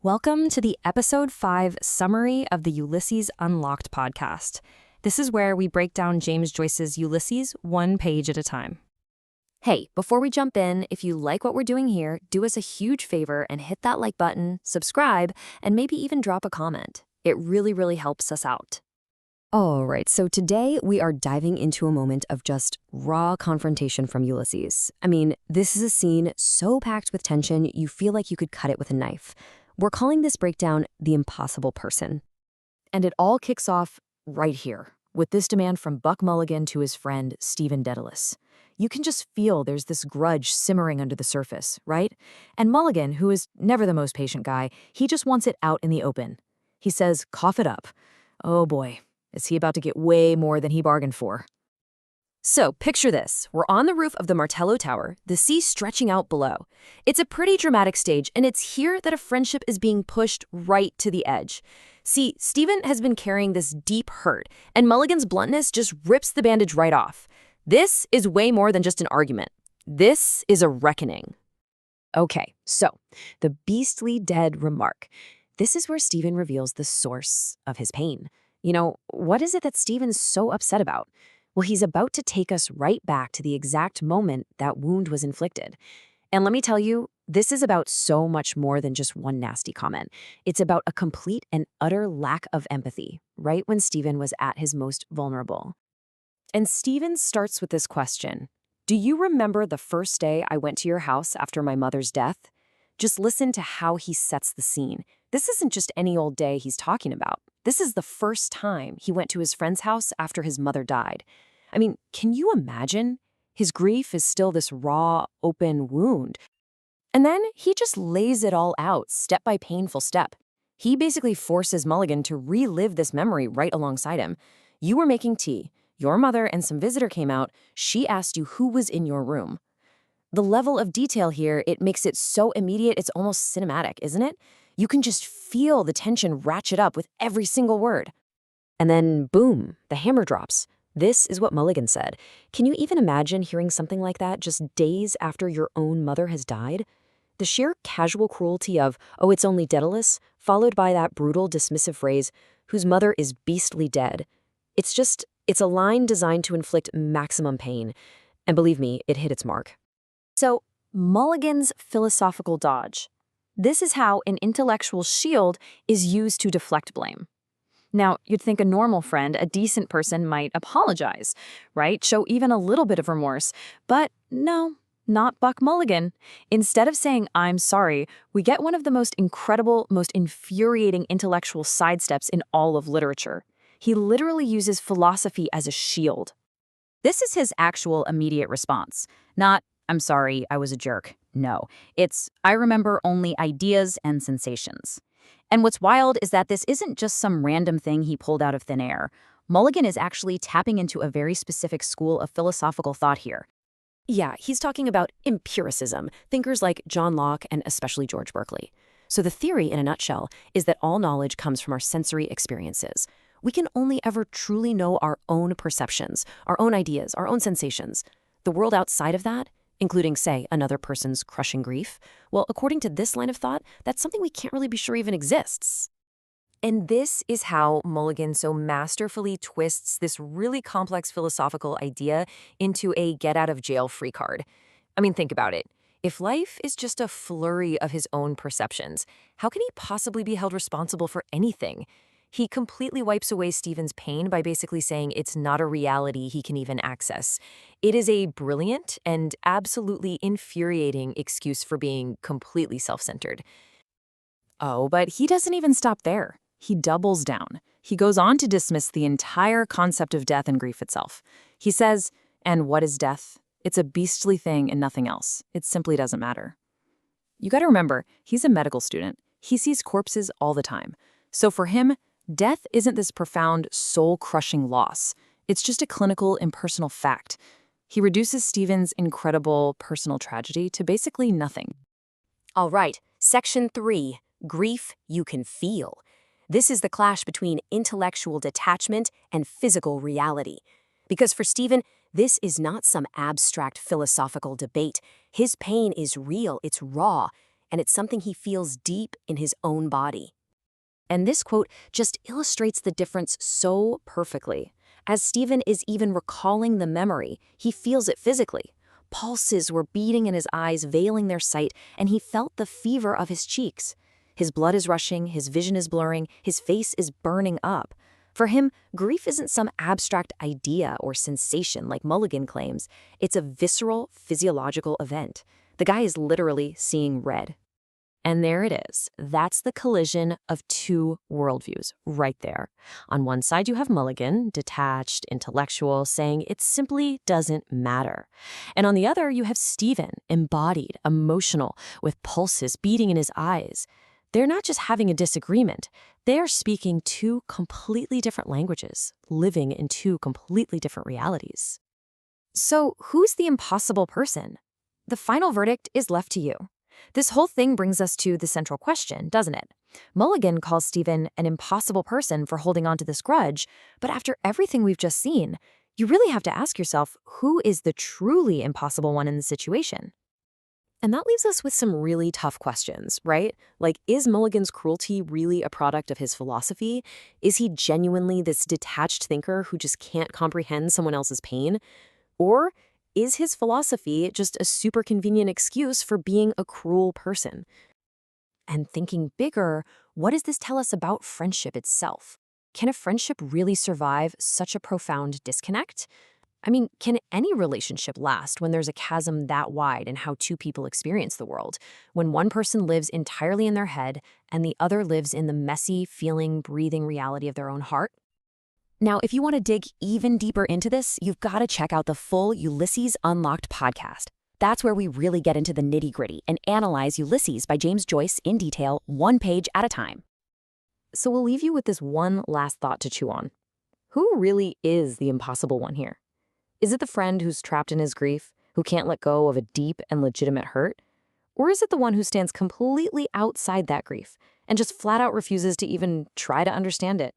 Welcome to the Episode 5 summary of the Ulysses Unlocked podcast. This is where we break down James Joyce's Ulysses one page at a time. Hey, before we jump in, if you like what we're doing here, do us a huge favor and hit that like button, subscribe, and maybe even drop a comment. It really helps us out. All right, so today we are diving into a moment of just raw confrontation from Ulysses. I mean, this is a scene so packed with tension, you feel like you could cut it with a knife. We're calling this breakdown the impossible person. And it all kicks off right here, with this demand from Buck Mulligan to his friend, Stephen Dedalus. You can just feel there's this grudge simmering under the surface, right? And Mulligan, who is never the most patient guy, he just wants it out in the open. He says, cough it up. Oh boy, is he about to get way more than he bargained for. So, picture this. We're on the roof of the Martello Tower, the sea stretching out below. It's a pretty dramatic stage, and it's here that a friendship is being pushed right to the edge. See, Stephen has been carrying this deep hurt, and Mulligan's bluntness just rips the bandage right off. This is way more than just an argument. This is a reckoning. Okay, so, the beastly dead remark. This is where Stephen reveals the source of his pain. You know, what is it that Stephen's so upset about? Well, he's about to take us right back to the exact moment that wound was inflicted. And let me tell you, this is about so much more than just one nasty comment. It's about a complete and utter lack of empathy, right when Stephen was at his most vulnerable. And Stephen starts with this question. Do you remember the first day I went to your house after my mother's death? Just listen to how he sets the scene. This isn't just any old day he's talking about. This is the first time he went to his friend's house after his mother died. I mean, can you imagine? His grief is still this raw, open wound. And then he just lays it all out, step by painful step. He basically forces Mulligan to relive this memory right alongside him. You were making tea. Your mother and some visitor came out. She asked you who was in your room. The level of detail here, it makes it so immediate, it's almost cinematic, isn't it? You can just feel the tension ratchet up with every single word. And then, boom, the hammer drops. This is what Mulligan said. Can you even imagine hearing something like that just days after your own mother has died? The sheer casual cruelty of, oh, it's only Dedalus, followed by that brutal, dismissive phrase, whose mother is beastly dead. It's a line designed to inflict maximum pain. And believe me, it hit its mark. So, Mulligan's philosophical dodge. This is how an intellectual shield is used to deflect blame. Now, you'd think a normal friend, a decent person, might apologize, right? Show even a little bit of remorse. But no, not Buck Mulligan. Instead of saying, I'm sorry, we get one of the most incredible, most infuriating intellectual sidesteps in all of literature. He literally uses philosophy as a shield. This is his actual immediate response. Not, I'm sorry, I was a jerk. No, it's, I remember only ideas and sensations. And what's wild is that this isn't just some random thing he pulled out of thin air. Mulligan is actually tapping into a very specific school of philosophical thought here. Yeah, he's talking about empiricism, thinkers like John Locke and especially George Berkeley. So the theory, in a nutshell, is that all knowledge comes from our sensory experiences. We can only ever truly know our own perceptions, our own ideas, our own sensations. The world outside of that, including, say, another person's crushing grief, well, according to this line of thought, that's something we can't really be sure even exists. And this is how Mulligan so masterfully twists this really complex philosophical idea into a get-out-of-jail-free card. I mean, think about it. If life is just a flurry of his own perceptions, how can he possibly be held responsible for anything? He completely wipes away Stephen's pain by basically saying it's not a reality he can even access. It is a brilliant and absolutely infuriating excuse for being completely self-centered. Oh, but he doesn't even stop there. He doubles down. He goes on to dismiss the entire concept of death and grief itself. He says, and what is death? It's a beastly thing and nothing else. It simply doesn't matter. You gotta remember, he's a medical student. He sees corpses all the time. So for him, death isn't this profound, soul-crushing loss. It's just a clinical, impersonal fact. He reduces Stephen's incredible personal tragedy to basically nothing. All right, Section 3, Grief You Can Feel. This is the clash between intellectual detachment and physical reality. Because for Stephen, this is not some abstract philosophical debate. His pain is real, it's raw. and it's something he feels deep in his own body. And this quote just illustrates the difference so perfectly. As Stephen is even recalling the memory, he feels it physically. Pulses were beating in his eyes, veiling their sight, and he felt the fever of his cheeks. His blood is rushing, his vision is blurring, his face is burning up. For him, grief isn't some abstract idea or sensation like Mulligan claims. It's a visceral, physiological event. The guy is literally seeing red. And there it is. That's the collision of two worldviews right there. On one side, you have Mulligan, detached, intellectual, saying it simply doesn't matter. And on the other, you have Stephen, embodied, emotional, with pulses beating in his eyes. They're not just having a disagreement. They are speaking two completely different languages, living in two completely different realities. So, who's the impossible person? The final verdict is left to you. This whole thing brings us to the central question, doesn't it? Mulligan calls Stephen an impossible person for holding on to this grudge, but after everything we've just seen, you really have to ask yourself, who is the truly impossible one in the situation? And that leaves us with some really tough questions, right? Like, is Mulligan's cruelty really a product of his philosophy? Is he genuinely this detached thinker who just can't comprehend someone else's pain? Or is his philosophy just a super convenient excuse for being a cruel person? And thinking bigger, what does this tell us about friendship itself? Can a friendship really survive such a profound disconnect? I mean, can any relationship last when there's a chasm that wide in how two people experience the world? When one person lives entirely in their head and the other lives in the messy, feeling, breathing reality of their own heart? Now, if you want to dig even deeper into this, you've got to check out the full Ulysses Unlocked podcast. That's where we really get into the nitty-gritty and analyze Ulysses by James Joyce in detail, one page at a time. So we'll leave you with this one last thought to chew on. Who really is the impossible one here? Is it the friend who's trapped in his grief, who can't let go of a deep and legitimate hurt? Or is it the one who stands completely outside that grief and just flat out refuses to even try to understand it?